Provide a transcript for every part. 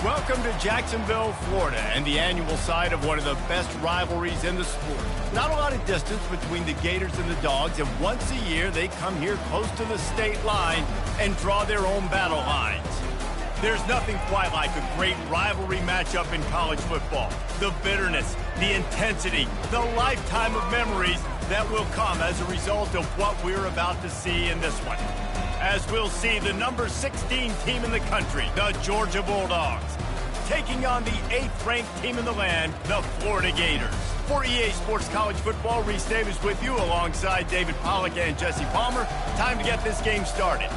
Welcome to Jacksonville, Florida, and the annual site of one of the best rivalries in the sport. Not a lot of distance between the Gators and the Dogs, and once a year they come here close to the state line and draw their own battle lines. There's nothing quite like a great rivalry matchup in college football. The bitterness, the intensity, the lifetime of memories that will come as a result of what we're about to see in this one. As we'll see the number 16 team in the country, the Georgia Bulldogs, taking on the 8th-ranked team in the land, the Florida Gators. For EA Sports College Football, Reese Davis with you alongside David Pollack and Jesse Palmer. Time to get this game started.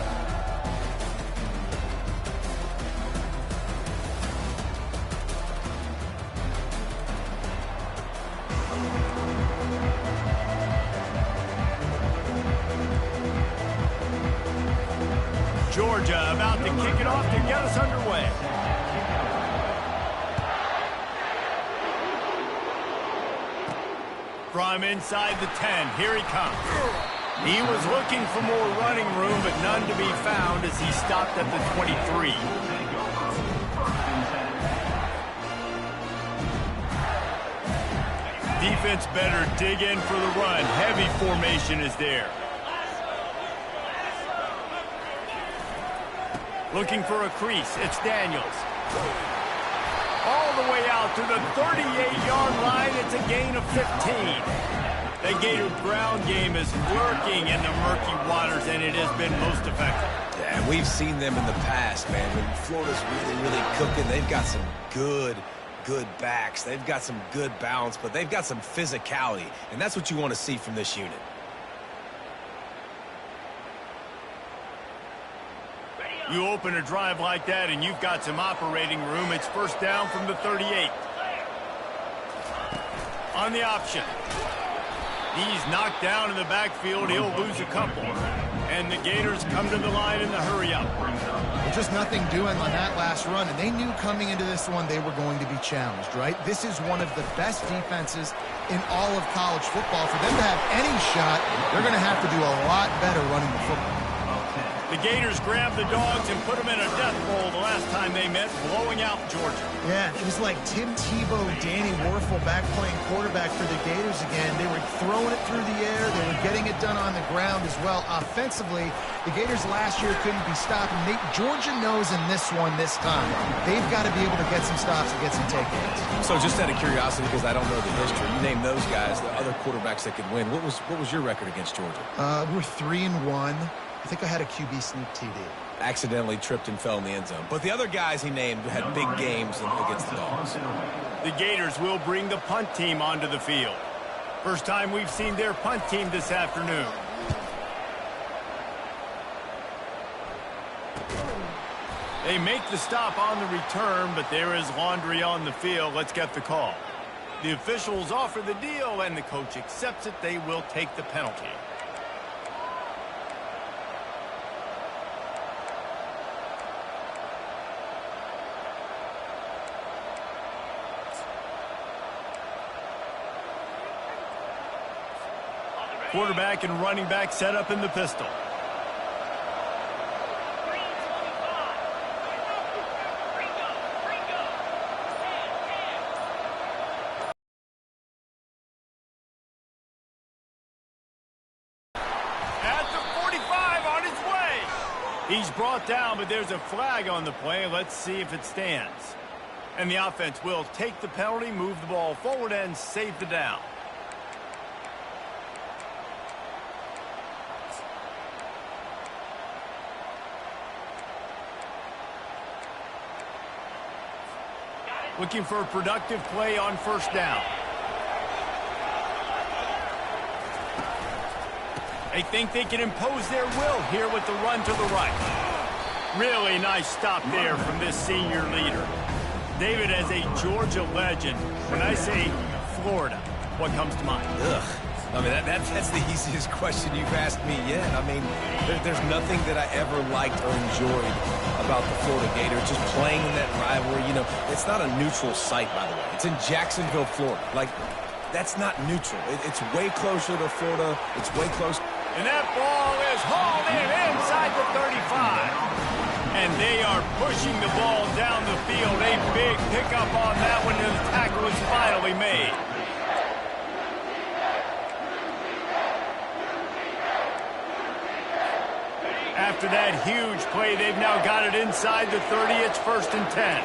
Georgia about to kick it off to get us underway. From inside the 10, here he comes. He was looking for more running room, but none to be found as he stopped at the 23. Defense better dig in for the run. Heavy formation is there. Looking for a crease, it's Daniels. All the way out to the 38-yard line, it's a gain of 15. The Gator ground game is lurking in the murky waters, and it has been most effective. Yeah, we've seen them in the past, man. When Florida's really cooking, they've got some good backs. They've got some good balance, but they've got some physicality, and that's what you want to see from this unit. You open a drive like that and you've got some operating room. It's first down from the 38. On the option. He's knocked down in the backfield. He'll lose a couple. And the Gators come to the line in the hurry-up. Well, just nothing doing on that last run, and they knew coming into this one they were going to be challenged, right? This is one of the best defenses in all of college football. For them to have any shot, they're going to have to do a lot better running the football. The Gators grabbed the Dogs and put them in a death roll the last time they met, blowing out Georgia. Yeah, it was like Tim Tebow, Danny Werfel back playing quarterback for the Gators again. They were throwing it through the air. They were getting it done on the ground as well. Offensively, the Gators last year couldn't be stopped. And Georgia knows in this one this time, they've got to be able to get some stops and get some takedowns. So just out of curiosity, because I don't know the history, you name those guys, the other quarterbacks that could win. What was your record against Georgia? We're 3-1. I think I had a QB sneak TD. Accidentally tripped and fell in the end zone. But the other guys he named had big games against the Dogs. The Gators will bring the punt team onto the field. First time we've seen their punt team this afternoon. They make the stop on the return, but there is laundry on the field. Let's get the call. The officials offer the deal, and the coach accepts it. They will take the penalty. Quarterback and running back set up in the pistol. At the 45 on his way. He's brought down, but there's a flag on the play. Let's see if it stands. And the offense will take the penalty, move the ball forward, and save the down. Looking for a productive play on first down. They think they can impose their will here with the run to the right. Really nice stop there from this senior leader. David, as a Georgia legend, when I say Florida, what comes to mind? Ugh. I mean, that's the easiest question you've asked me yet. I mean, there's nothing that I ever liked or enjoyed about the Florida Gators. Just playing in that rivalry, you know, it's not a neutral site, by the way. It's in Jacksonville, Florida. Like, that's not neutral. It's way closer to Florida. It's way close. And that ball is hauled in inside the 35. And they are pushing the ball down the field. A big pickup on that one, and the tackle is finally made. After that huge play, they've now got it inside the 30. It's 1st and 10.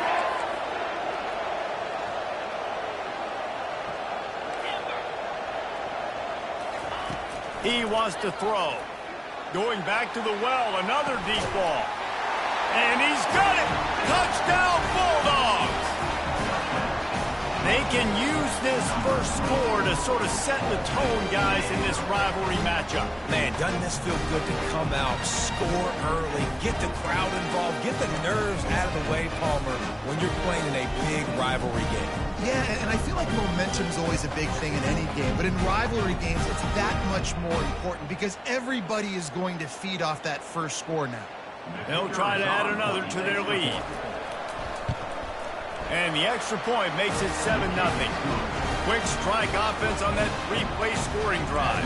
He wants to throw. Going back to the well, another deep ball. And he's got it! Touchdown, Bulldogs! They can use this first score to sort of set the tone, guys, in this rivalry matchup. Man, doesn't this feel good to come out, score early, get the crowd involved, get the nerves out of the way, Palmer, when you're playing in a big rivalry game. Yeah, and I feel like momentum's always a big thing in any game, but in rivalry games, it's that much more important because everybody is going to feed off that first score now. They'll try to add another to their lead. And the extra point makes it 7-0. Quick strike offense on that 3-play scoring drive.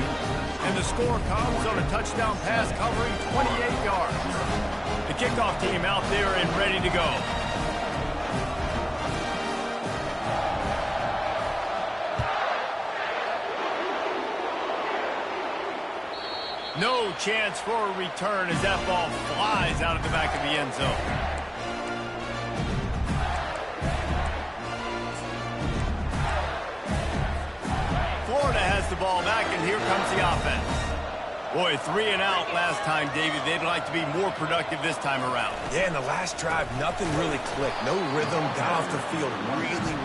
And the score comes on a touchdown pass covering 28 yards. The kickoff team out there and ready to go. No chance for a return as that ball flies out of the back of the end zone. Florida has the ball back, and here comes the offense. Boy, 3 and out last time, David. They'd like to be more productive this time around. Yeah, in the last drive, nothing really clicked. No rhythm, got off the field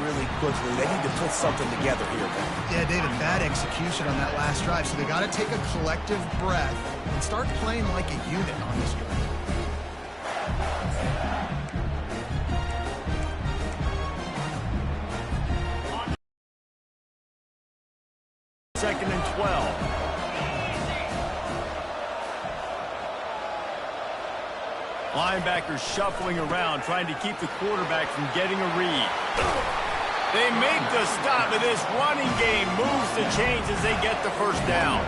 really quickly. They need to put something together here, Ben. Yeah, David, bad execution on that last drive, so they got to take a collective breath and start playing like a unit on this drive. Second and 12. Linebackers shuffling around, trying to keep the quarterback from getting a read. They make the stop, but this running game moves the chains as they get the first down.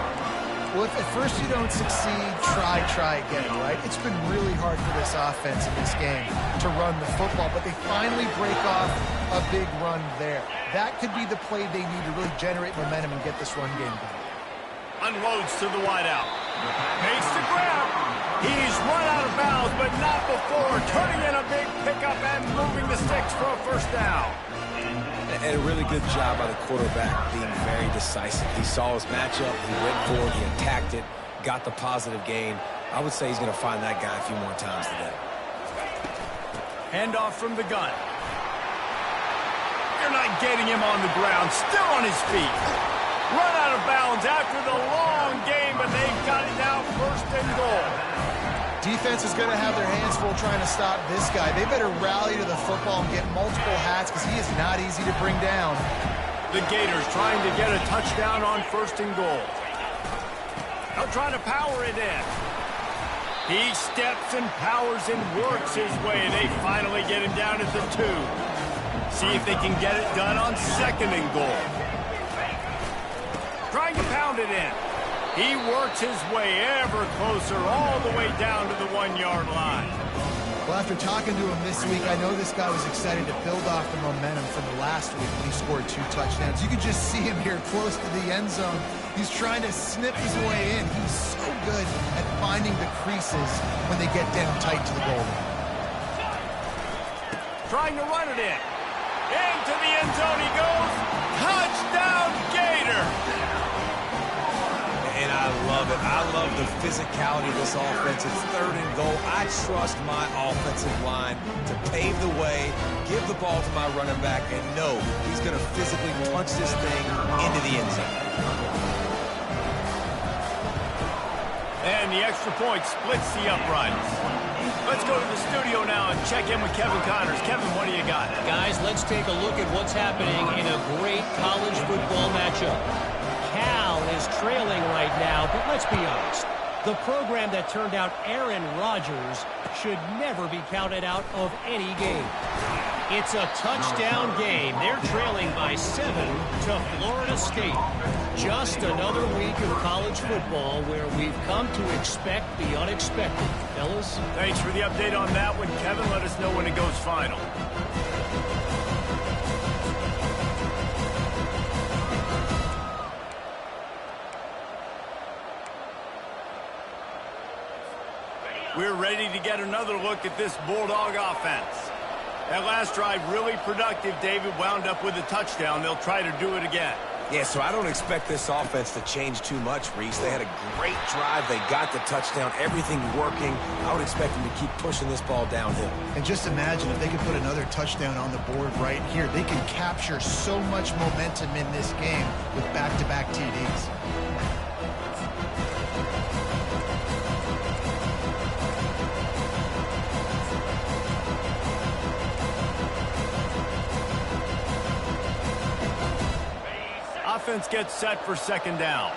Well, if at first you don't succeed, try again, right? It's been really hard for this offense in this game to run the football, but they finally break off a big run there. That could be the play they need to really generate momentum and get this run game going. Unloads to the wideout. Makes the grab. He's run out of bounds, but not before. Turning in a big pickup and moving the sticks for a first down. And a really good job by the quarterback being very decisive. He saw his matchup, he went for it, he attacked it, got the positive gain. I would say he's going to find that guy a few more times today. Handoff from the gun. They're not getting him on the ground, still on his feet. Run out of bounds after the long game, but they've got it now 1st and goal. Defense is going to have their hands full trying to stop this guy. They better rally to the football and get multiple hats because he is not easy to bring down. The Gators trying to get a touchdown on 1st and goal. They'll try to power it in. He steps and powers and works his way. They finally get him down at the 2. See if they can get it done on 2nd and goal. Trying to pound it in. He works his way ever closer all the way down to the 1-yard line. Well, after talking to him this week, I know this guy was excited to build off the momentum from the last week when he scored 2 touchdowns. You can just see him here close to the end zone. He's trying to snip his way in. He's so good at finding the creases when they get down tight to the goal line. Trying to run it in. Into the end zone he goes. Touchdown, Gator! And I love it. I love the physicality of this offense. It's 3rd and goal. I trust my offensive line to pave the way, give the ball to my running back, and know he's going to physically punch this thing into the end zone. And the extra point splits the uprights. Let's go to the studio now and check in with Kevin Connors. Kevin, what do you got? Guys, let's take a look at what's happening in a great college football matchup. Cal is trailing right now, but let's be honest. The program that turned out Aaron Rodgers should never be counted out of any game. It's a touchdown game. They're trailing by 7 to Florida State. Just another week of college football where we've come to expect the unexpected. Fellas? Thanks for the update on that one, Kevin. Let us know when it goes final. We're ready to get another look at this Bulldog offense. That last drive really productive. David wound up with a touchdown. They'll try to do it again. Yeah, so I don't expect this offense to change too much, Reese. They had a great drive. They got the touchdown. Everything working. I would expect them to keep pushing this ball downhill. And just imagine if they could put another touchdown on the board right here. They can capture so much momentum in this game with back-to-back TDs. Offense gets set for second down.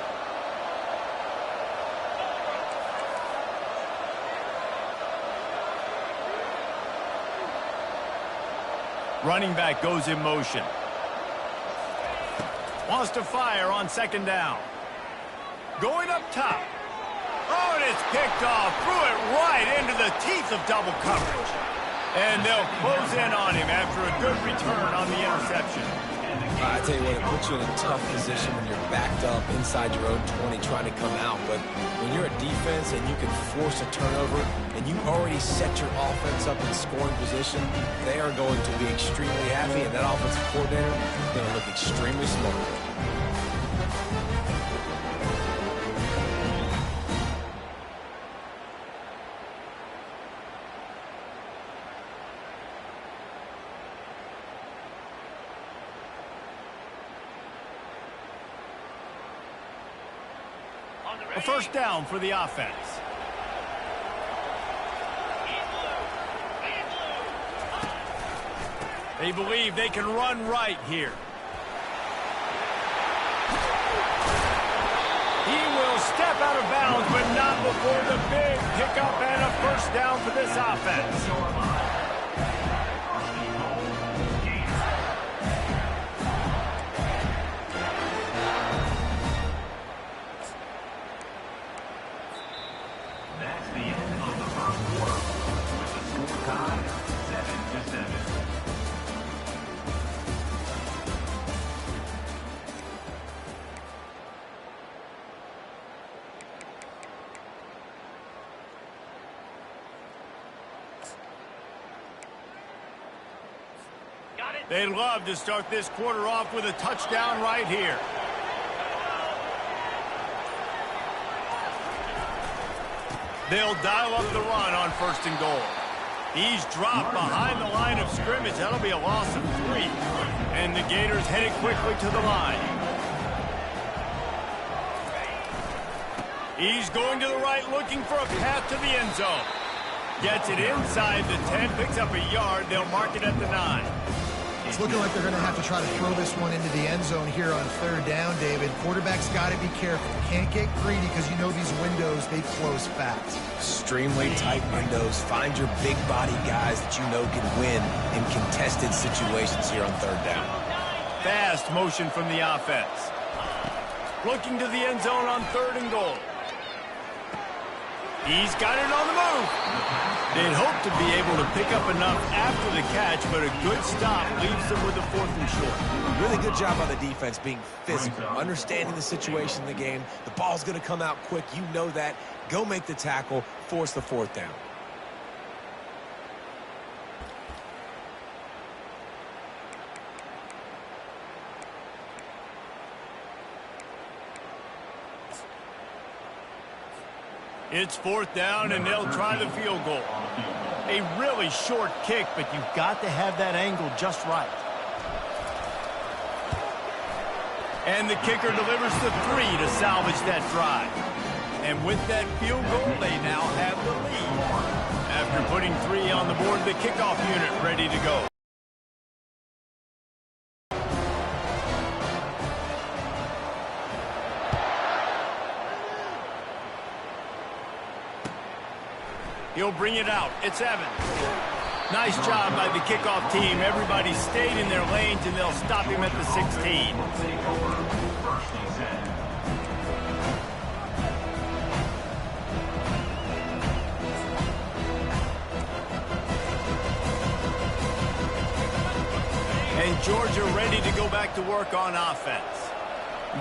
Running back goes in motion. Wants to fire on second down. Going up top. Oh, and it's picked off. Threw it right into the teeth of double coverage. And they'll close in on him after a good return on the interception. I tell you what, it puts you in a tough position when you're backed up inside your own 20 trying to come out. But when you're a defense and you can force a turnover and you already set your offense up in scoring position, they are going to be extremely happy, and that offensive coordinator is going to look extremely smart. A first down for the offense. They believe they can run right here. He will step out of bounds, but not before the big pickup and a first down for this offense. They'd love to start this quarter off with a touchdown right here. They'll dial up the run on first and goal. He's dropped behind the line of scrimmage. That'll be a loss of 3. And the Gators headed quickly to the line. He's going to the right, looking for a path to the end zone. Gets it inside the 10, picks up a yard. They'll mark it at the 9. It's looking like they're going to have to try to throw this one into the end zone here on third down, David. Quarterback's got to be careful. Can't get greedy because you know these windows, they close fast. Extremely tight windows. Find your big body guys that you know can win in contested situations here on third down. Fast motion from the offense. Looking to the end zone on third and goal. He's got it on the move. They'd hope to be able to pick up enough after the catch, but a good stop leaves them with a 4th and short. Really good job by the defense being physical, understanding the situation in the game. The ball's going to come out quick. You know that. Go make the tackle, force the 4th down. It's 4th down, and they'll try the field goal. A really short kick, but you've got to have that angle just right. And the kicker delivers the 3 to salvage that drive. And with that field goal, they now have the lead. After putting 3 on the board, the kickoff unit ready to go. He'll bring it out. It's Evans. Nice job by the kickoff team. Everybody stayed in their lanes, and they'll stop him at the 16. And Georgia ready to go back to work on offense.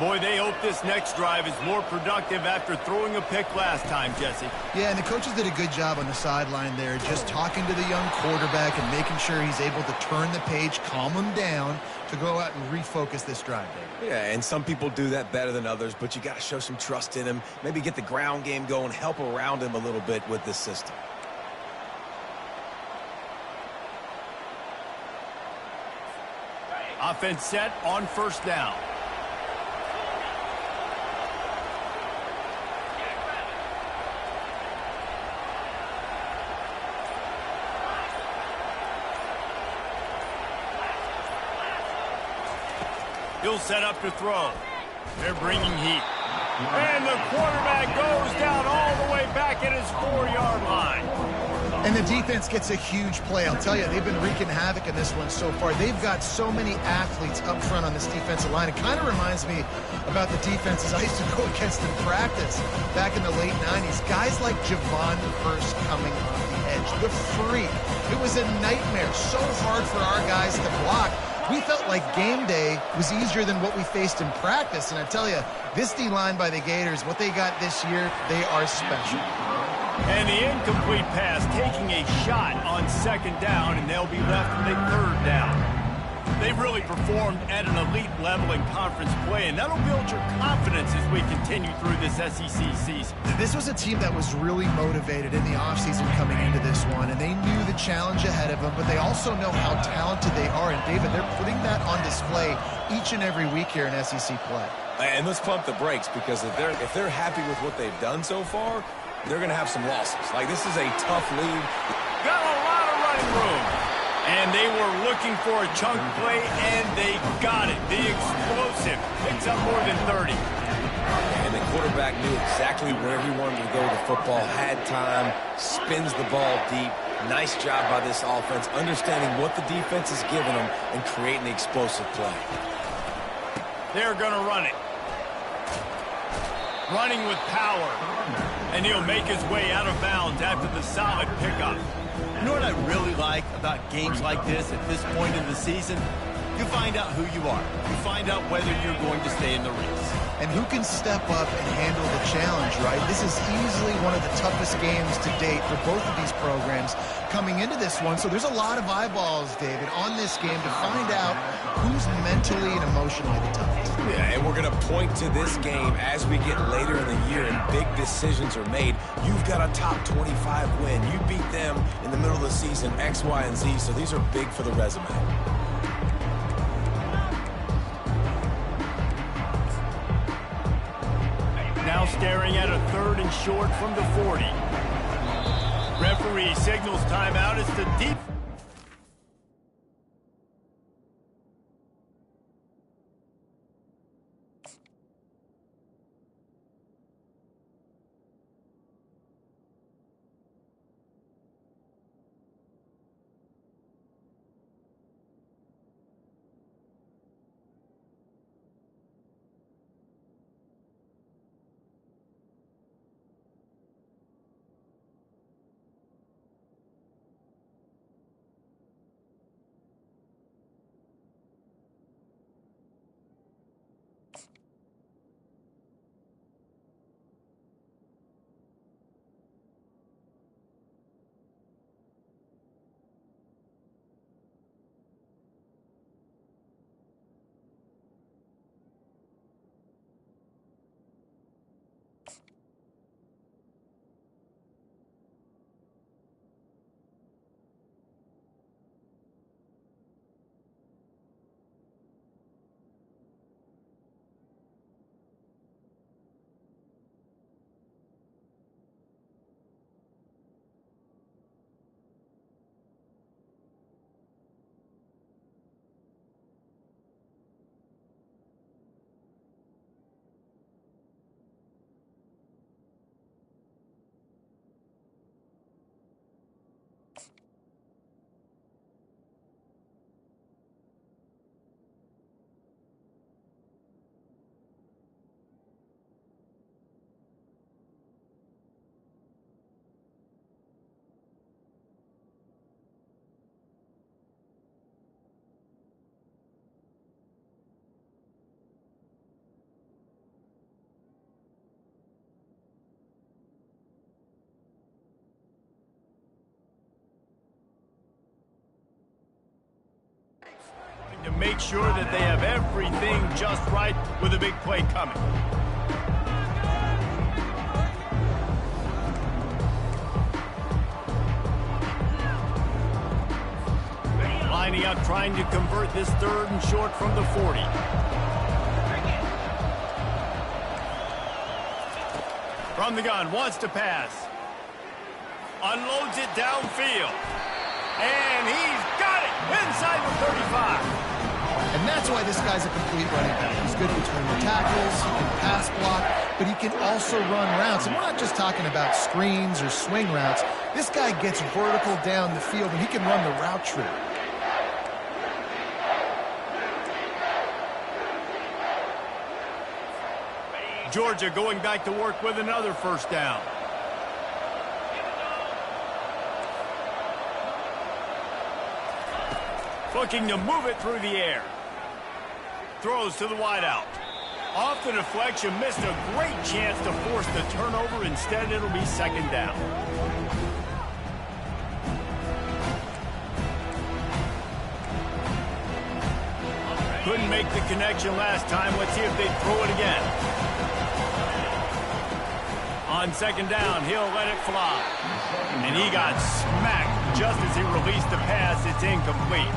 Boy, they hope this next drive is more productive after throwing a pick last time, Jesse. Yeah, and the coaches did a good job on the sideline there, just talking to the young quarterback and making sure he's able to turn the page, calm him down to go out and refocus this drive, Dave. Yeah, and some people do that better than others, but you got to show some trust in him. Maybe get the ground game going, help around him a little bit with this system. Offense set on first down. He'll set up to throw. They're bringing heat. And the quarterback goes down all the way back at his 4-yard line. And the defense gets a huge play. I'll tell you, they've been wreaking havoc in this one so far. They've got so many athletes up front on this defensive line. It kind of reminds me about the defenses I used to go against in practice back in the late 90s. Guys like Javon Hurst coming off the edge. The freak. It was a nightmare. So hard for our guys to block. We felt like game day was easier than what we faced in practice. And I tell you, this D-line by the Gators, what they got this year, they are special. And the incomplete pass taking a shot on second down, and they'll be left with a third down. They've really performed at an elite level in conference play, and that'll build your confidence as we continue through this SEC season. This was a team that was really motivated in the offseason coming into this one, and they knew the challenge ahead of them, but they also know how talented they are. And, David, they're putting that on display each and every week here in SEC play. And let's pump the brakes, because if they're happy with what they've done so far, they're going to have some losses. Like, this is a tough lead. Got a lot of running room. And they were looking for a chunk play, and they got it. The explosive picks up more than 30. And the quarterback knew exactly where he wanted to go with the football, had time, spins the ball deep. Nice job by this offense, understanding what the defense is giving them and creating the explosive play. They're going to run it. Running with power. And he'll make his way out of bounds after the solid pickup. You know what I really like about games like this at this point in the season? You find out who you are. You find out whether you're going to stay in the race. And who can step up and handle the challenge, right? This is easily one of the toughest games to date for both of these programs coming into this one. So there's a lot of eyeballs, David, on this game to find out who's mentally and emotionally the toughest. Yeah, and we're going to point to this game as we get later in the year and big decisions are made. You've got a top 25 win. You beat them in the middle of the season, X, Y, and Z, so these are big for the resume. Now staring at a 3rd and short from the 40. Referee signals timeout as the deep. make sure that they have everything just right with a big play coming. Lining up, trying to convert this 3rd and short from the 40. From the gun, wants to pass. Unloads it downfield. And he's got it inside the 35. And that's why this guy's a complete running back. He's good between the tackles, he can pass block, but he can also run routes. And we're not just talking about screens or swing routes. This guy gets vertical down the field, and he can run the route tree. Georgia going back to work with another 1st down. Looking to move it through the air. Throws to the wideout. Off the deflection, missed a great chance to force the turnover. Instead, it'll be 2nd down. Couldn't make the connection last time. Let's see if they throw it again. On 2nd down, he'll let it fly. And he got smacked just as he released the pass. It's incomplete.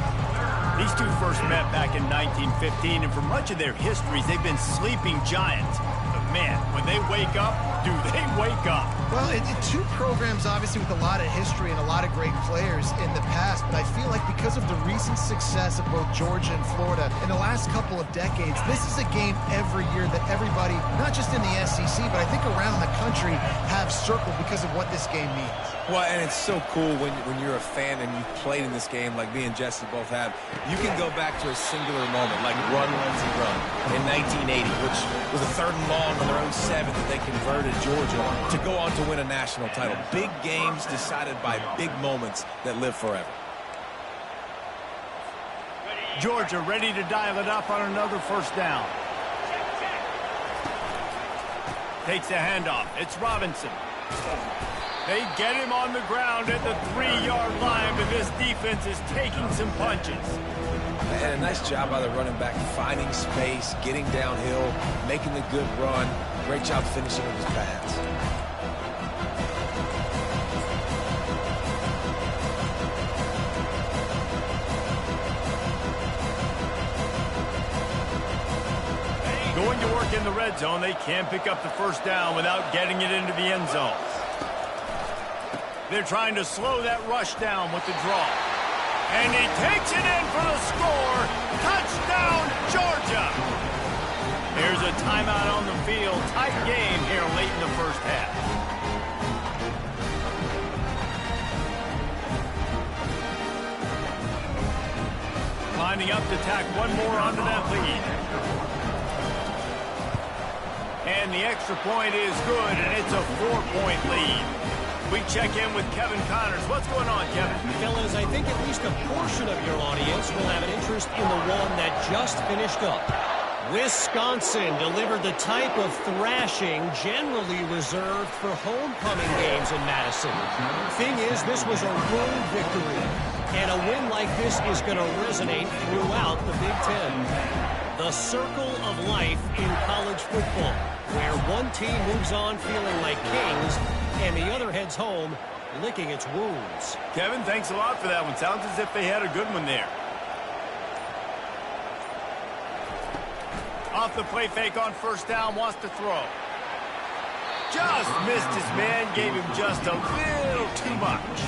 These two first met back in 1915, and for much of their histories, they've been sleeping giants. But man, when they wake up, do they wake up? Well, two programs, obviously, with a lot of history and a lot of great players in the past, but I feel like because of the recent success of both Georgia and Florida in the last couple of decades, this is a game every year that everybody, not just in the SEC, but I think around the country, have circled because of what this game means. Well, and it's so cool when you're a fan and you've played in this game like me and Jesse both have. You can go back to a singular moment, like Run, Lindsey, Run in 1980, which was a 3rd and long on their own 7 that they converted Georgia to go on to win a national title. Big games decided by big moments that live forever. Georgia ready to dial it up on another 1st down. Takes a handoff. It's Robinson. They get him on the ground at the 3-yard line, but this defense is taking some punches. And a nice job by the running back, finding space, getting downhill, making the good run. Great job finishing with his pads. Going to work in the red zone. They can't pick up the 1st down without getting it into the end zone. They're trying to slow that rush down with the draw. And he takes it in for the score. Touchdown, Georgia. There's a timeout on the field. Tight game here late in the 1st half. Lining up to tack one more onto that lead. And the extra point is good, and it's a 4-point lead. We check in with Kevin Connors. What's going on, Kevin? Fellas, I think at least a portion of your audience will have an interest in the one that just finished up. Wisconsin delivered the type of thrashing generally reserved for homecoming games in Madison. Thing is, this was a road victory, and a win like this is going to resonate throughout the Big Ten. The circle of life in college football, where one team moves on feeling like kings and the other heads home licking its wounds. Kevin, thanks a lot for that one. Sounds as if they had a good one there. Off the play fake on 1st down, wants to throw. Just missed his man, gave him just a little too much.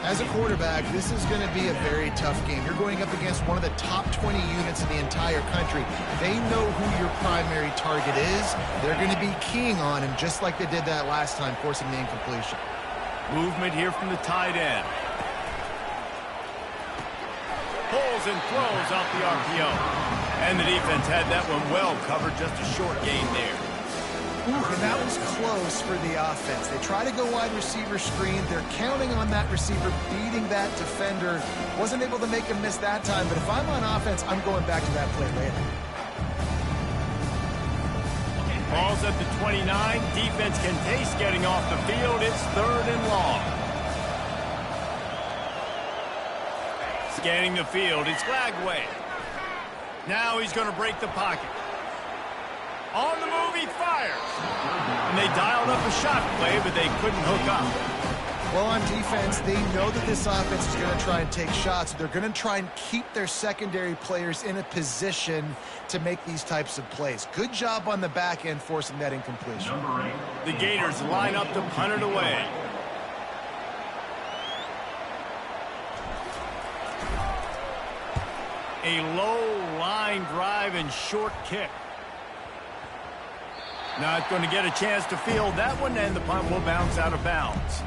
As a quarterback, this is going to be a very tough game. You're going up against one of the top 20 units in the entire country. They know who your primary target is. They're going to be keying on him, just like they did that last time, forcing the incompletion. Movement here from the tight end. Pulls and throws off the RPO. And the defense had that one well covered, just a short gain there. Ooh, and that was close for the offense. They try to go wide receiver screen. They're counting on that receiver beating that defender. Wasn't able to make him miss that time, but if I'm on offense, I'm going back to that play later. Ball's at the 29. Defense can taste getting off the field. It's 3rd and long. Scanning the field, it's Lagway. Now he's going to break the pocket. On the move, he fires. And they dialed up a shot play, but they couldn't hook up. Well, on defense, they know that this offense is going to try and take shots. They're going to try and keep their secondary players in a position to make these types of plays. Good job on the back end forcing that incompletion. The Gators line up to punt it away. A low line drive and short kick. Not going to get a chance to field that one, and the punt will bounce out of bounds.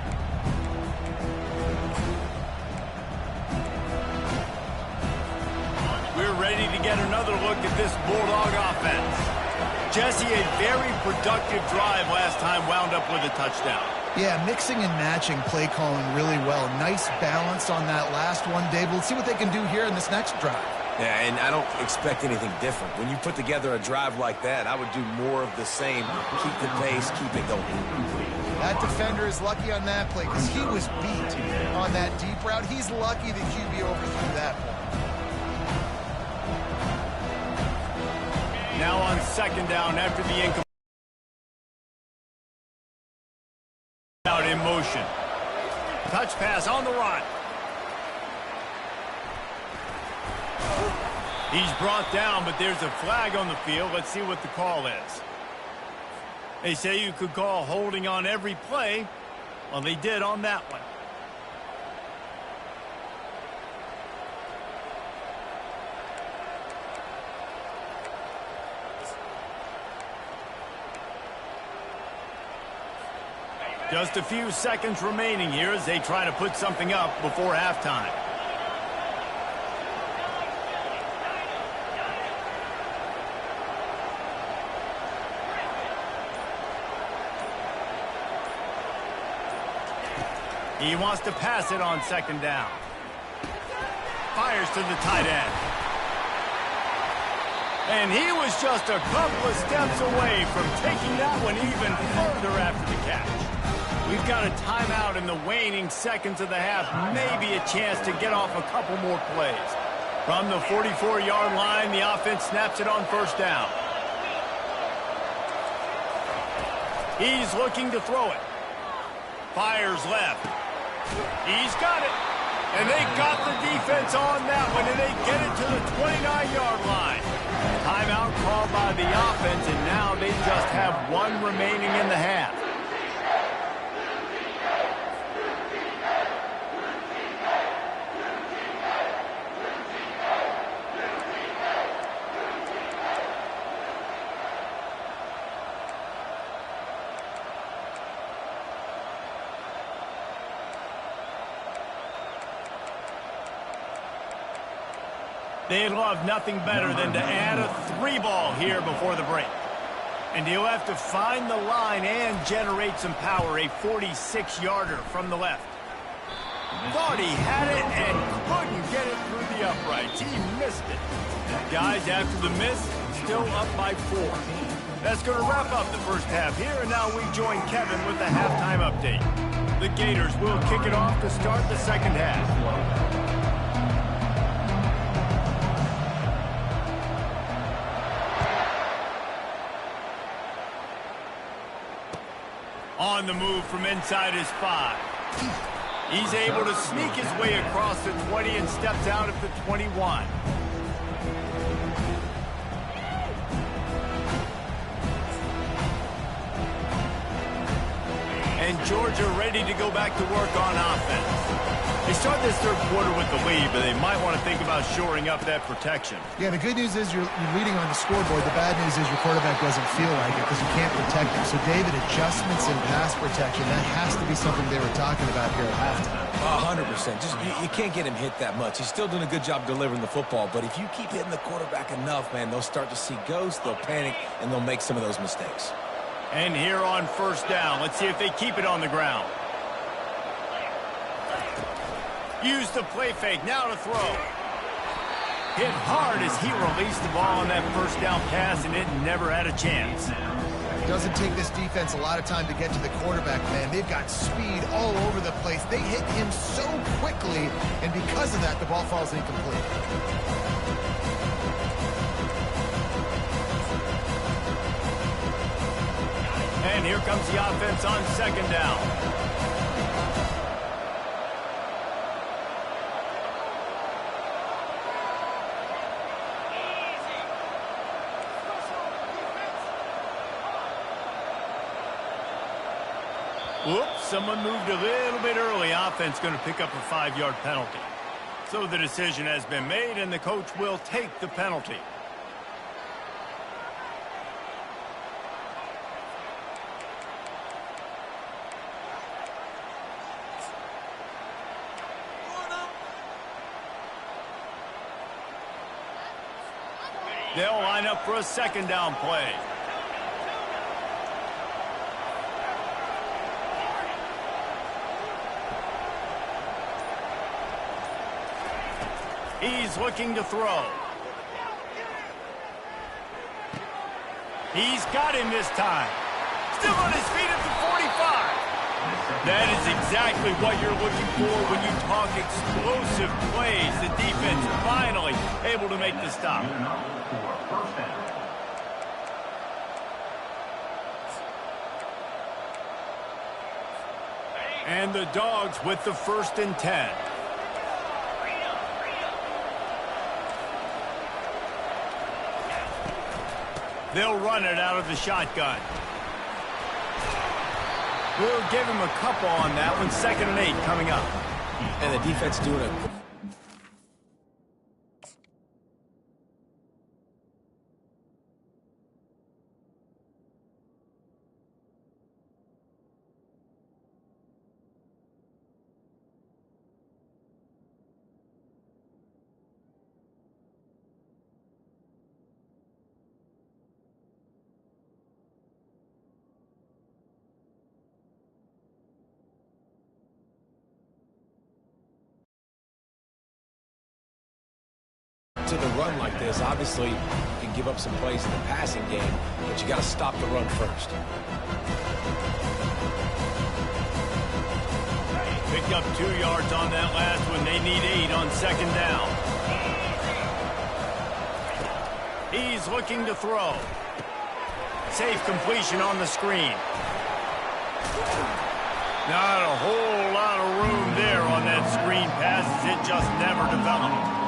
We're ready to get another look at this Bulldog offense. Jesse, a very productive drive last time, wound up with a touchdown. Yeah, mixing and matching play calling really well. Nice balance on that last one, Dave. Let's see what they can do here in this next drive. Yeah, and I don't expect anything different. When you put together a drive like that, I would do more of the same. Keep the pace, keep it going. That defender is lucky on that play because he was beat on that deep route. He's lucky the QB overthrew that one. Now on second down after the incomplete. Out in motion. Touch pass on the run. He's brought down, but there's a flag on the field. Let's see what the call is. They say you could call holding on every play. Well, they did on that one. Just a few seconds remaining here as they try to put something up before halftime. He wants to pass it on second down. Fires to the tight end. And he was just a couple of steps away from taking that one even further after the catch. We've got a timeout in the waning seconds of the half. Maybe a chance to get off a couple more plays. From the 44-yard line, the offense snaps it on first down. He's looking to throw it. Fires left. He's got it. And they got the defense on that one, and they get it to the 29-yard line. Timeout called by the offense, and now they just have one remaining in the half. They'd love nothing better than to add a 3-ball here before the break. And he'll have to find the line and generate some power, a 46-yarder from the left. Thought he had it and couldn't get it through the uprights. He missed it. Guys, after the miss, still up by 4. That's going to wrap up the first half here, and now we join Kevin with the halftime update. The Gators will kick it off to start the second half. On the move from inside his 5. He's able to sneak his way across the 20 and steps out at the 21. And Georgia ready to go back to work on offense. They start this third quarter with the lead, but they might want to think about shoring up that protection. Yeah, the good news is you're leading on the scoreboard. The bad news is your quarterback doesn't feel like it because you can't protect him. So, David, adjustments in pass protection, that has to be something they were talking about here at halftime. 100%. Just you can't get him hit that much. He's still doing a good job delivering the football, but if you keep hitting the quarterback enough, man, they'll start to see ghosts, they'll panic, and they'll make some of those mistakes. And here on first down, let's see if they keep it on the ground. Use the play fake, now to throw. Hit hard as he released the ball on that first down pass, and it never had a chance. It doesn't take this defense a lot of time to get to the quarterback, man. They've got speed all over the place. They hit him so quickly, and because of that, the ball falls incomplete. And here comes the offense on second down. Whoops, someone moved a little bit early. Offense going to pick up a 5-yard penalty. So the decision has been made, and the coach will take the penalty. They'll line up for a second down play. He's looking to throw. He's got him this time. Still on his feet at the 45. That is exactly what you're looking for when you talk explosive plays. The defense finally able to make the stop. And the Dogs with the 1st and 10. They'll run it out of the shotgun. We'll give him a couple on that one. 2nd and 8 coming up. And the defense doing it. To the run like this, obviously you can give up some plays in the passing game, but you got to stop the run first. Picked up 2 yards on that last one. They need 8 on 2nd down. He's looking to throw. Safe completion on the screen. Not a whole lot of room there on that screen pass. It just never developed.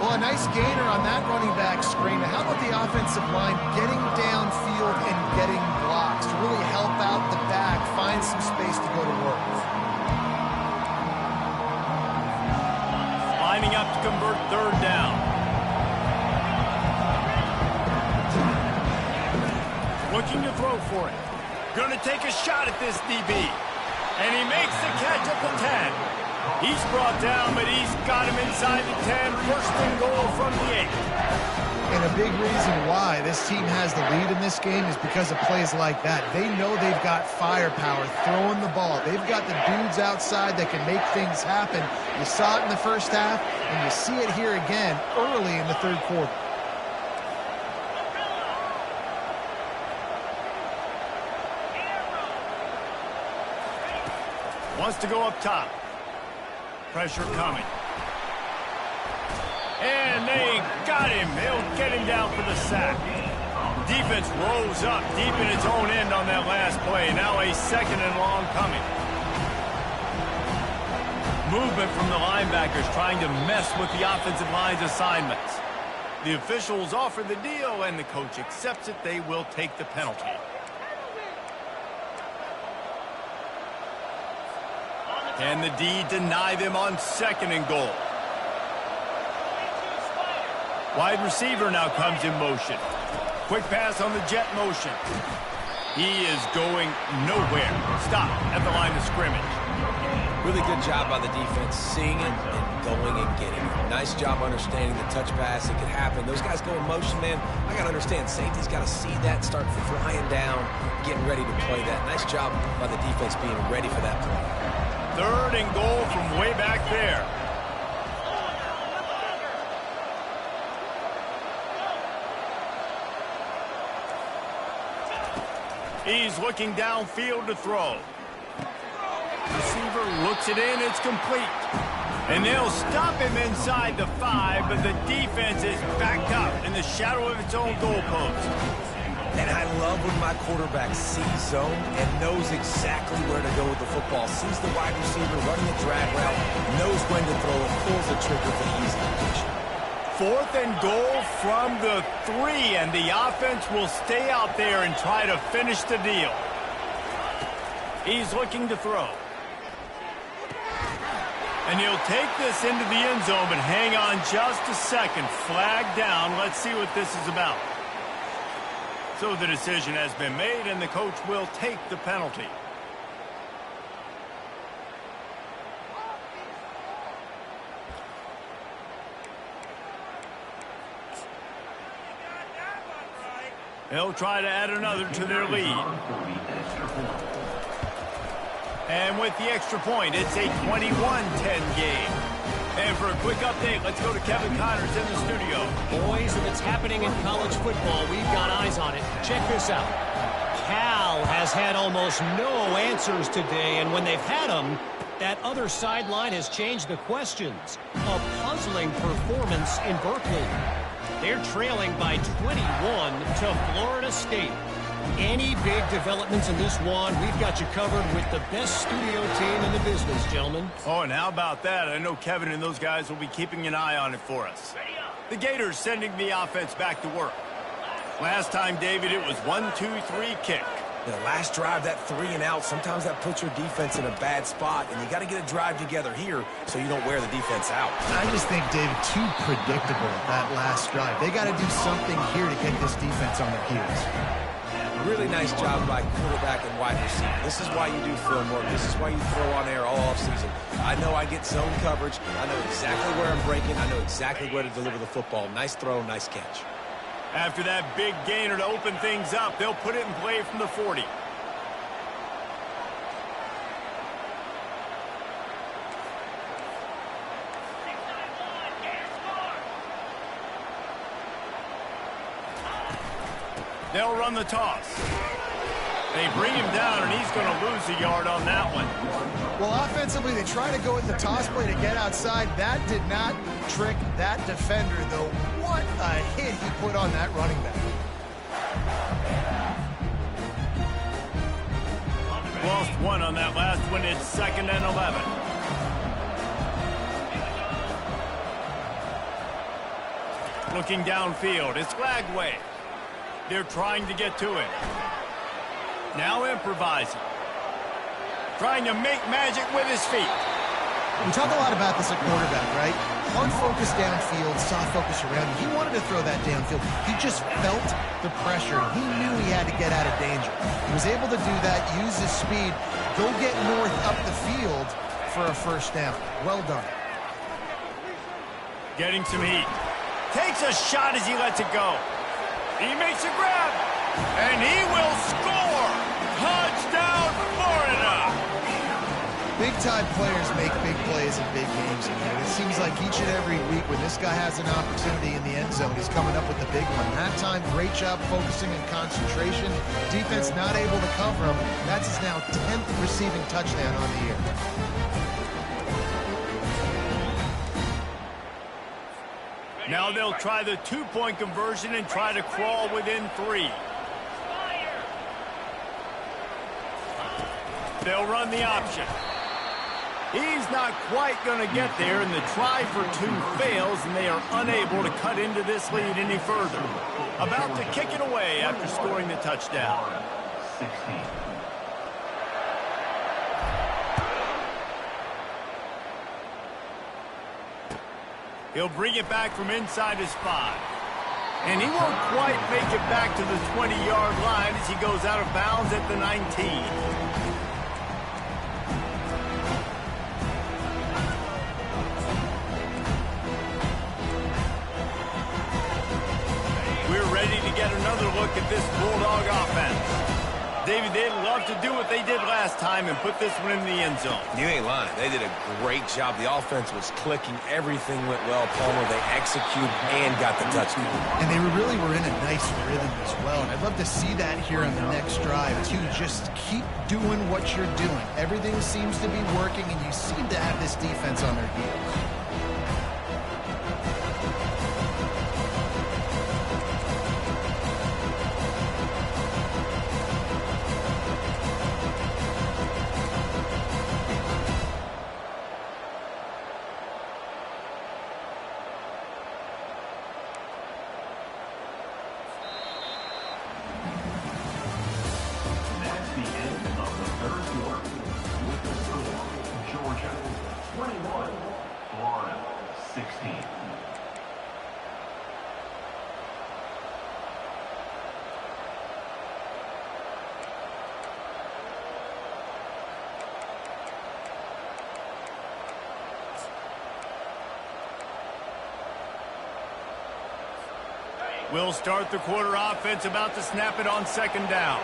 Well, a nice gainer on that running back screen. How about the offensive line getting downfield and getting blocks to really help out the back, find some space to go to work? Lining up to convert 3rd down. Looking to throw for it. Going to take a shot at this DB. And he makes the catch at the 10. He's brought down, but he's got him inside the 10. 1st and goal from the 8. And a big reason why this team has the lead in this game is because of plays like that. They know they've got firepower throwing the ball. They've got the dudes outside that can make things happen. You saw it in the first half, and you see it here again early in the 3rd quarter. Wants to go up top. Pressure coming. And they got him. They'll get him down for the sack. Defense rose up deep in its own end on that last play. Now a 2nd and long coming. Movement from the linebackers trying to mess with the offensive line's assignments. The officials offer the deal, and the coach accepts it. They will take the penalty. Can the D deny them on 2nd and goal? Wide receiver now comes in motion. Quick pass on the jet motion. He is going nowhere. Stop at the line of scrimmage. Really good job by the defense, seeing it and going and getting it. Nice job understanding the touch pass. It could happen. Those guys go in motion, man. I got to understand, safety's got to see that, start flying down, getting ready to play that. Nice job by the defense being ready for that play. 3rd and goal from way back there. He's looking downfield to throw. Receiver looks it in. It's complete. And they'll stop him inside the 5, but the defense is backed up in the shadow of its own goalpost. And I love when my quarterback sees zone and knows exactly where to go with the football. Sees the wide receiver running a drag route, knows when to throw it, pulls the trigger for the easy completion. 4th and goal from the 3, and the offense will stay out there and try to finish the deal. He's looking to throw. And he'll take this into the end zone, but hang on just a second. Flag down. Let's see what this is about. So the decision has been made, and the coach will take the penalty. They'll try to add another to their lead. And with the extra point, it's a 21-10 game. And for a quick update, let's go to Kevin Connors in the studio. Boys, if it's happening in college football, we've got eyes on it. Check this out. Cal has had almost no answers today, and when they've had them, that other sideline has changed the questions. A puzzling performance in Berkeley. They're trailing by 21 to Florida State. Any big developments in this one, we've got you covered with the best studio team in the business, gentlemen. Oh, and how about that? I know Kevin and those guys will be keeping an eye on it for us. The Gators sending the offense back to work. Last time, David, it was 1-2-3 kick. The last drive, that 3 and out, sometimes that puts your defense in a bad spot, and you got to get a drive together here so you don't wear the defense out. I just think, David, too predictable that last drive. They got to do something here to get this defense on their heels. Really nice job by quarterback and wide receiver. This is why you do film work. This is why you throw on air all offseason. I know I get zone coverage. I know exactly where I'm breaking. I know exactly where to deliver the football. Nice throw, nice catch. After that big gainer to open things up, they'll put it in play from the 40. They'll run the toss. They bring him down, and he's going to lose a yard on that one. Well, offensively, they try to go with the toss play to get outside. That did not trick that defender, though. What a hit he put on that running back. Lost one on that last one. It's 2nd and 11. Looking downfield, it's Lagway. They're trying to get to it. Now improvising. Trying to make magic with his feet. We talk a lot about this at quarterback, right? Hard focus downfield, soft focus around. He wanted to throw that downfield. He just felt the pressure. He knew he had to get out of danger. He was able to do that, use his speed, go get north up the field for a first down. Well done. Getting some heat. Takes a shot as he lets it go. He makes a grab, and he will score! Touchdown, Florida! Big-time players make big plays in big games. And it seems like each and every week when this guy has an opportunity in the end zone, he's coming up with the big one. That time, great job focusing and concentration. Defense not able to cover him. That's his now 10th receiving touchdown on the year. Now they'll try the 2-point conversion and try to crawl within 3. They'll run the option. He's not quite going to get there, and the try for 2 fails, and they are unable to cut into this lead any further. About to kick it away after scoring the touchdown. 16. He'll bring it back from inside his 5. And he won't quite make it back to the 20-yard line as he goes out of bounds at the 19. We're ready to get another look at this Bulldog offense. David, they'd love to do what they did last time and put this one in the end zone. You ain't lying. They did a great job. The offense was clicking. Everything went well. Palmer, they executed and got the touchdown. And they really were in a nice rhythm as well. And I'd love to see that here on the next drive, too. Just keep doing what you're doing. Everything seems to be working, and you seem to have this defense on their heels. We'll start the quarter offense, about to snap it on second down.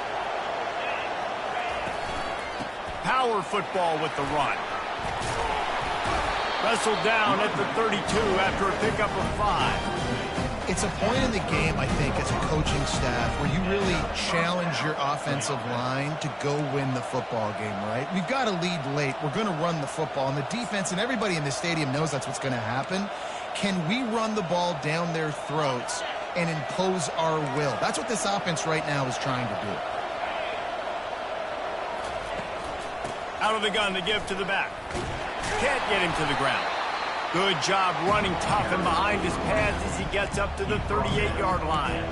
Power football with the run. Wrestled down at the 32 after a pickup of 5. It's a point in the game, I think, as a coaching staff where you really challenge your offensive line to go win the football game, right? We've got to lead late. We're going to run the football, and the defense and everybody in the stadium knows that's what's going to happen. Can we run the ball down their throats and impose our will? That's what this offense right now is trying to do. Out of the gun to give to the back. Can't get him to the ground. Good job running tough and behind his pads as he gets up to the 38-yard line.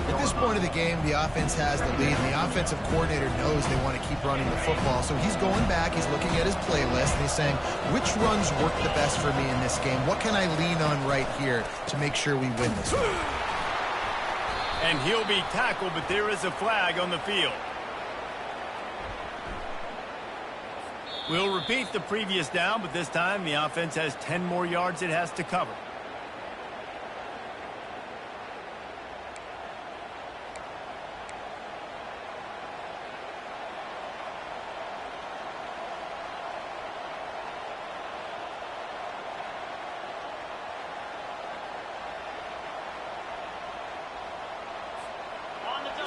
At this point of the game, the offense has the lead, and the offensive coordinator knows they want to keep running the football. So he's going back, he's looking at his playlist, and he's saying, which runs work the best for me in this game? What can I lean on right here to make sure we win this one? And he'll be tackled, but there is a flag on the field. We'll repeat the previous down, but this time the offense has 10 more yards it has to cover.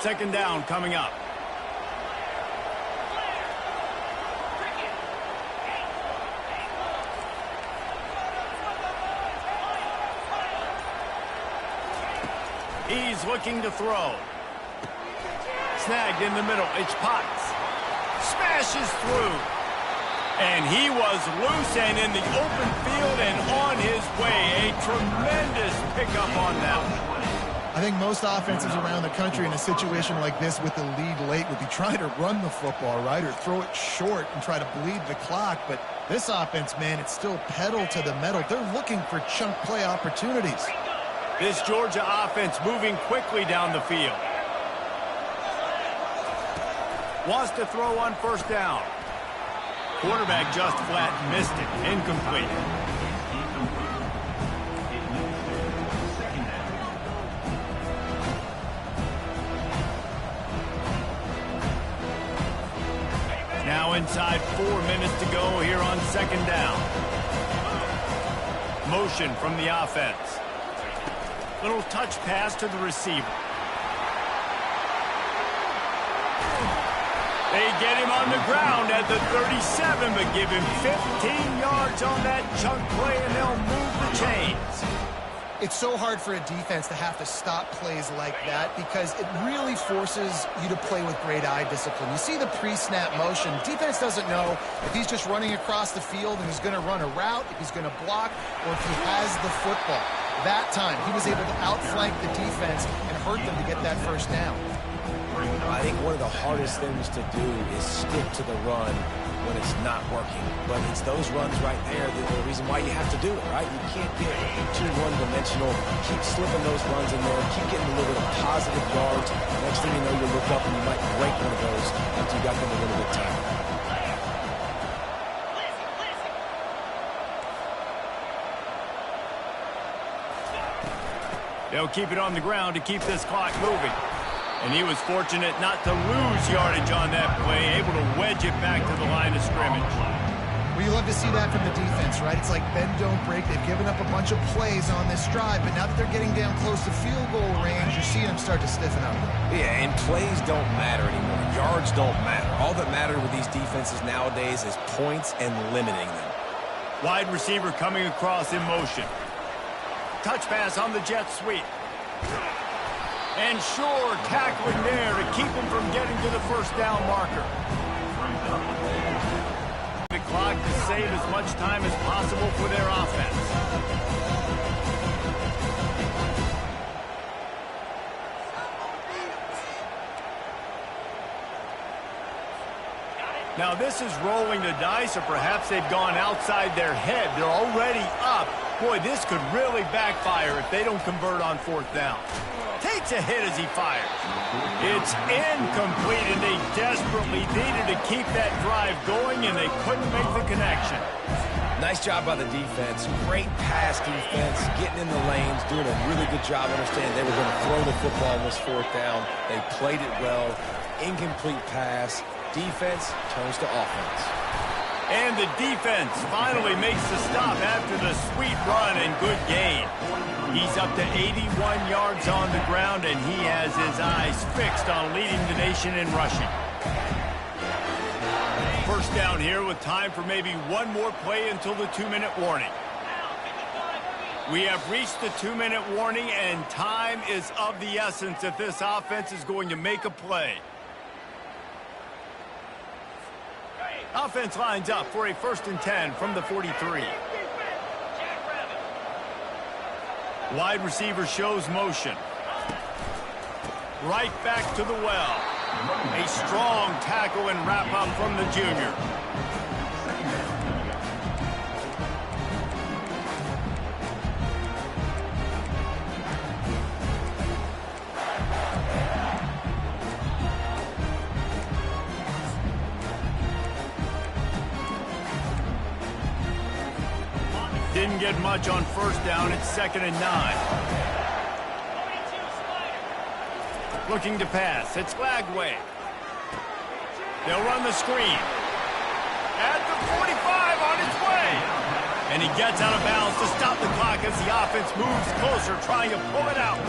Second down coming up. He's looking to throw. Snagged in the middle. It's Potts. Smashes through. And he was loose and in the open field and on his way. A tremendous pickup on that one. I think most offenses around the country in a situation like this with the lead late would be trying to run the football, right, or throw it short and try to bleed the clock. But this offense, man, it's still pedal to the metal. They're looking for chunk play opportunities. This Georgia offense moving quickly down the field. Wants to throw on first down. Quarterback just flat missed it. Incomplete. Now inside 4 minutes to go here on second down. Motion from the offense. Little touch pass to the receiver. They get him on the ground at the 37, but give him 15 yards on that chunk play, and they'll move the chains. It's so hard for a defense to have to stop plays like that because it really forces you to play with great eye discipline. You see the pre-snap motion. Defense doesn't know if he's just running across the field and he's going to run a route, if he's going to block, or if he has the football. That time, he was able to outflank the defense and hurt them to get that first down. I think one of the hardest things to do is stick to the run when it's not working. But it's those runs right there that are the reason why you have to do it, right? You can't get too one-dimensional. Keep slipping those runs in there. Keep getting a little bit of positive yards. Next thing you know, you look up and you might break one of those after you got them a little bit tired. They'll keep it on the ground to keep this clock moving. And he was fortunate not to lose yardage on that play, able to wedge it back to the line of scrimmage. Well, you love to see that from the defense, right? It's like bend, don't break. They've given up a bunch of plays on this drive, but now that they're getting down close to field goal range, you're seeing them start to stiffen up. Yeah, and plays don't matter anymore. Yards don't matter. All that matters with these defenses nowadays is points and limiting them. Wide receiver coming across in motion. Touch pass on the jet sweep. And sure, tackling there to keep him from getting to the first down marker. The clock to save as much time as possible for their offense. Now this is rolling the dice, or perhaps they've gone outside their head. They're already up. Boy, this could really backfire if they don't convert on fourth down. Takes a hit as he fires. It's incomplete, and they desperately needed to keep that drive going, and they couldn't make the connection. Nice job by the defense. Great pass defense, getting in the lanes, doing a really good job understanding they were going to throw the football on this fourth down. They played it well. Incomplete pass. Defense turns to offense. And the defense finally makes the stop after the sweet run and good gain. He's up to 81 yards on the ground, and he has his eyes fixed on leading the nation in rushing. First down here with time for maybe one more play until the 2-minute warning. We have reached the 2-minute warning, and time is of the essence if this offense is going to make a play. Offense lines up for a 1st and 10 from the 43. Wide receiver shows motion. Right back to the well. A strong tackle and wrap-up from the junior. Didn't get much on first down. It's 2nd and 9. Looking to pass. It's Flagway. They'll run the screen. At the 45 on its way. And he gets out of bounds to stop the clock as the offense moves closer, trying to pull it out.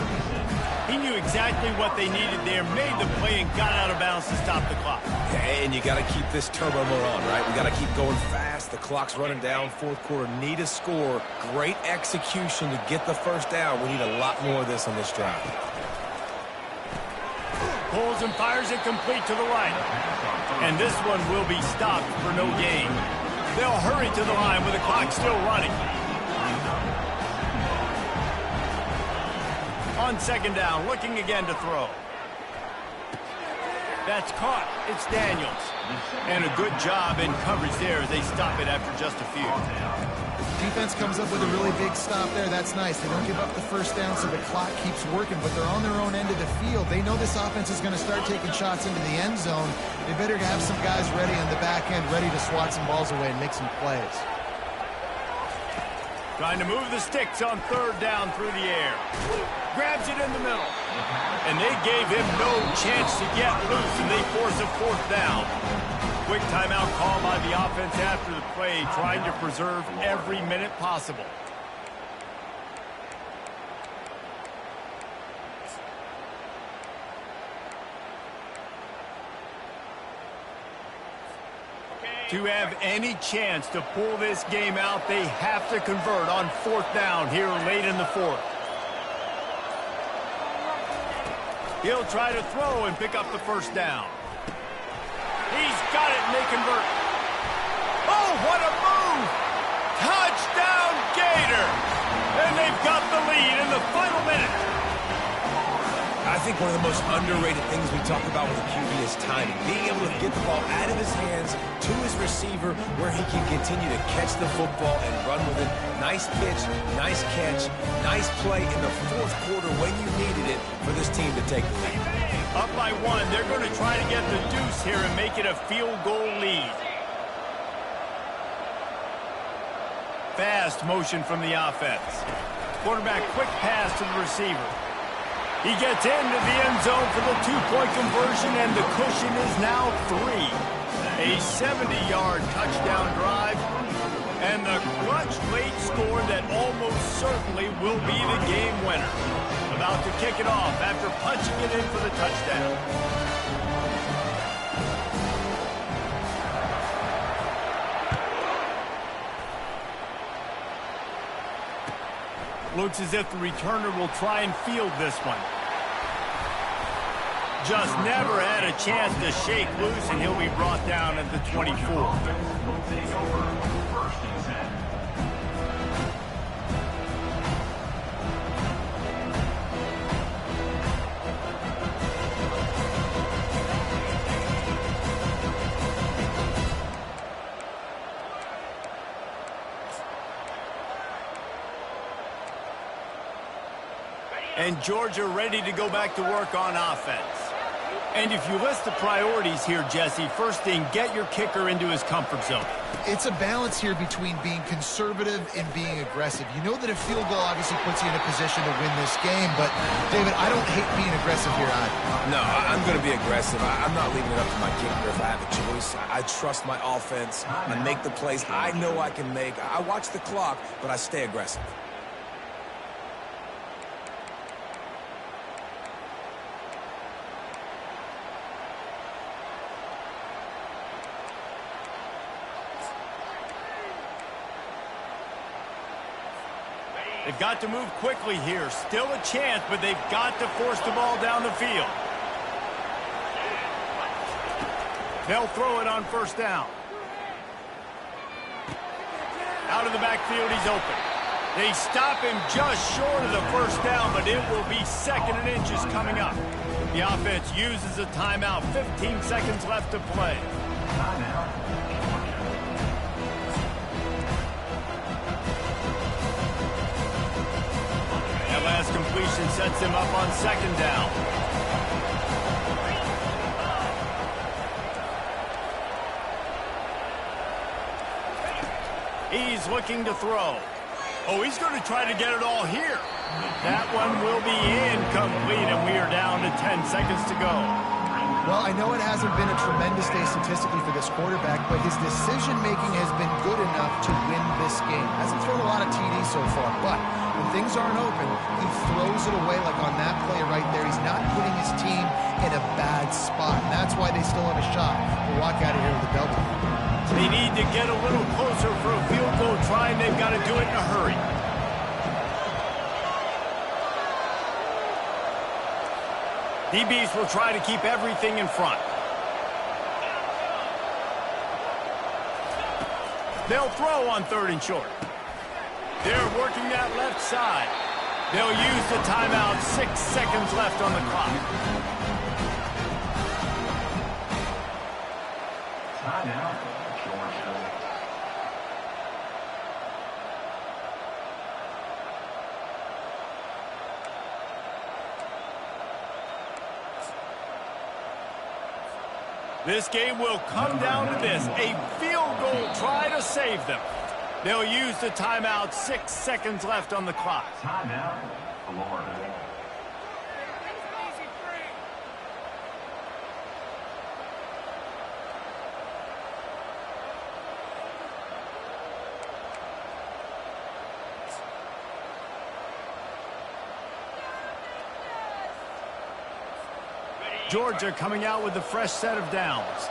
He knew exactly what they needed there, made the play, and got out of bounds to stop the clock. And you got to keep this turbo mode on, right? We got to keep going fast. The clock's running down. Fourth quarter, need a score. Great execution to get the first down. We need a lot more of this on this drive. Pulls and fires it complete to the right. And this one will be stopped for no gain. They'll hurry to the line with the clock still running. On 2nd down, looking again to throw. That's caught. It's Daniels. And a good job in coverage there as they stop it after just a few. Defense comes up with a really big stop there. That's nice. They don't give up the first down, so the clock keeps working, but they're on their own end of the field. They know this offense is going to start taking shots into the end zone. They better have some guys ready on the back end, ready to swat some balls away and make some plays. Trying to move the sticks on 3rd down through the air. Grabs it in the middle. And they gave him no chance to get loose, and they force a 4th down. Quick timeout call by the offense after the play, trying to preserve every minute possible. To have any chance to pull this game out, they have to convert on 4th down here late in the 4th. He'll try to throw and pick up the first down. He's got it, and they convert. Oh, what a move! Touchdown, Gator! And they've got the lead in the final minute. I think one of the most underrated things we talk about with a QB is timing. Being able to get the ball out of his hands to his receiver where he can continue to catch the football and run with it. Nice pitch, nice catch, nice play in the 4th quarter when you needed it for this team to take the lead. Up by 1, they're going to try to get the deuce here and make it a field goal lead. Fast motion from the offense. Quarterback quick pass to the receiver. He gets into the end zone for the 2-point conversion, and the cushion is now 3. A 70-yard touchdown drive, and the clutch late score that almost certainly will be the game winner. About to kick it off after punching it in for the touchdown. Looks as if the returner will try and field this one. Just never had a chance to shake loose, and he'll be brought down at the 24. And Georgia ready to go back to work on offense. And if you list the priorities here, Jesse, first thing, get your kicker into his comfort zone. It's a balance here between being conservative and being aggressive. You know that a field goal obviously puts you in a position to win this game, but, David, I don't hate being aggressive here either. No, I'm going to be aggressive. I'm not leaving it up to my kicker if I have a choice. I trust my offense. I make the plays I know I can make. I watch the clock, but I stay aggressive. They've got to move quickly here. Still a chance, but they've got to force the ball down the field. They'll throw it on first down. Out of the backfield, he's open. They stop him just short of the first down, but it will be 2nd and inches coming up. The offense uses a timeout. 15 seconds left to play. That last completion sets him up on 2nd down. He's looking to throw. Oh, he's going to try to get it all here. That one will be incomplete, and we are down to 10 seconds to go. Well, I know it hasn't been a tremendous day statistically for this quarterback, but his decision-making has been good enough to win this game. Hasn't thrown a lot of TDs so far, but when things aren't open, he throws it away like on that play right there. He's not putting his team in a bad spot, and that's why they still have a shot to walk out of here with a W. They need to get a little closer for a field goal try, and they've got to do it in a hurry. DBs will try to keep everything in front. They'll throw on 3rd and short. They're working that left side. They'll use the timeout. 6 seconds left on the clock. Timeout. This game will come down to this, a field goal try to save them. They'll use the timeout. 6 seconds left on the clock. Timeout. Florida. Georgia coming out with a fresh set of downs.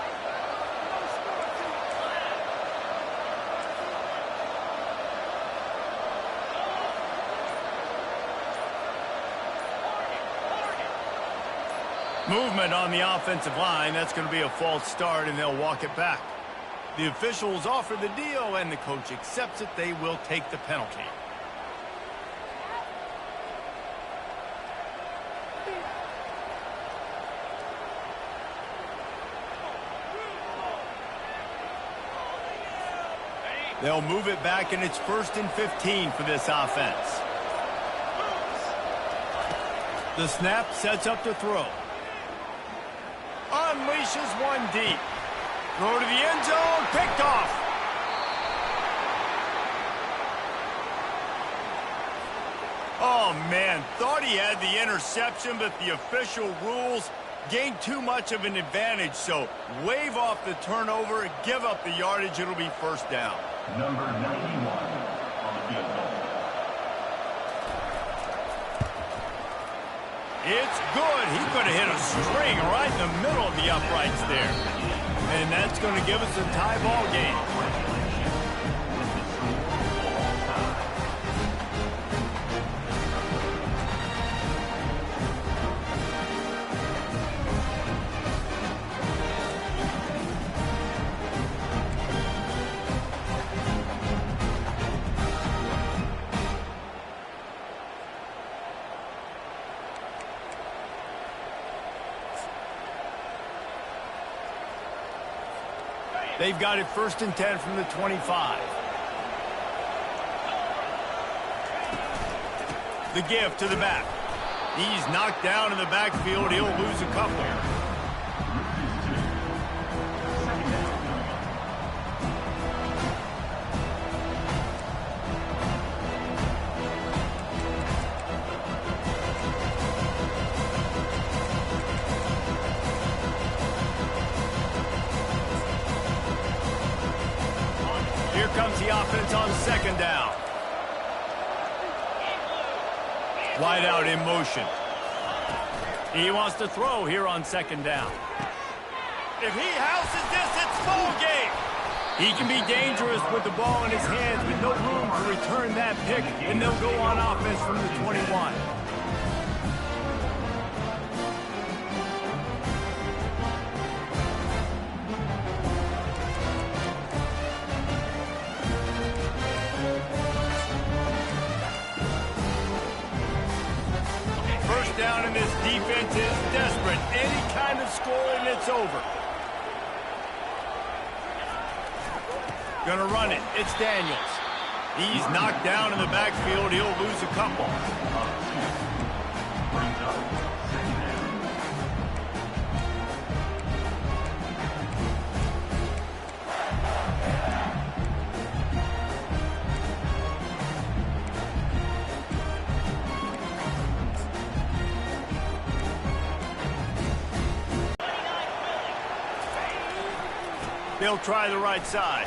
Movement on the offensive line. That's going to be a false start, and they'll walk it back. The officials offer the deal, and the coach accepts it. They will take the penalty. They'll move it back, and it's 1st and 15 for this offense. The snap sets up to throw. Unleashes one deep. Throw to the end zone. Picked off. Oh, man. Thought he had the interception, but the official rules gained too much of an advantage. So wave off the turnover, give up the yardage. It'll be 1st down. Number 91 on the field goal. It's good. He could have hit a string right in the middle of the uprights there. And that's going to give us a tie ball game. They've got it 1st and 10 from the 25. The give to the back. He's knocked down in the backfield. He'll lose a couple. Here comes the offense on second down. Wide out in motion. He wants to throw here on second down. If he houses this, it's ball game. He can be dangerous with the ball in his hands, with no room to return that pick, and they'll go on offense from the 21. First down, and this defense is desperate. Any kind of score, and it's over. Gonna run it. It's Daniels. He's knocked down in the backfield. He'll lose a couple. They'll try the right side.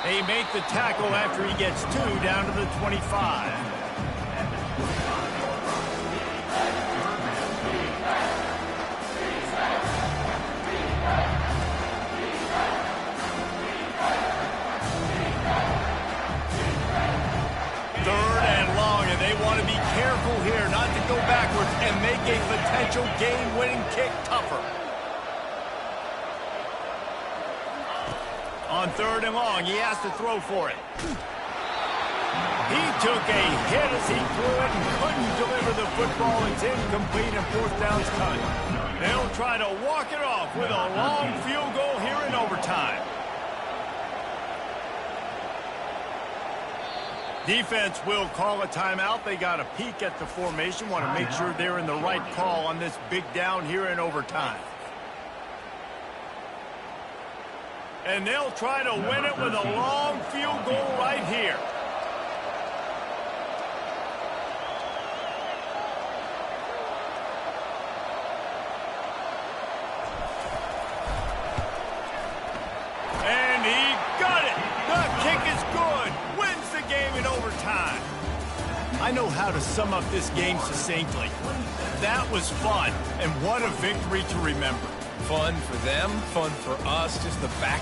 They make the tackle after he gets 2 down to the 25. Third and long, and they want to be careful here not to go backwards and make a potential game-winning kick tougher. On third and long, he has to throw for it. He took a hit as he threw it and couldn't deliver the football. It's incomplete and fourth down's coming. They'll try to walk it off with a long field goal here in overtime. Defense will call a timeout. They got a peek at the formation, want to make sure they're in the right call on this big down here in overtime. And they'll try to win it with a long field goal right here. And he got it. The kick is good. Wins the game in overtime. I know how to sum up this game succinctly. That was fun, and what a victory to remember. Fun for them, fun for us, just the back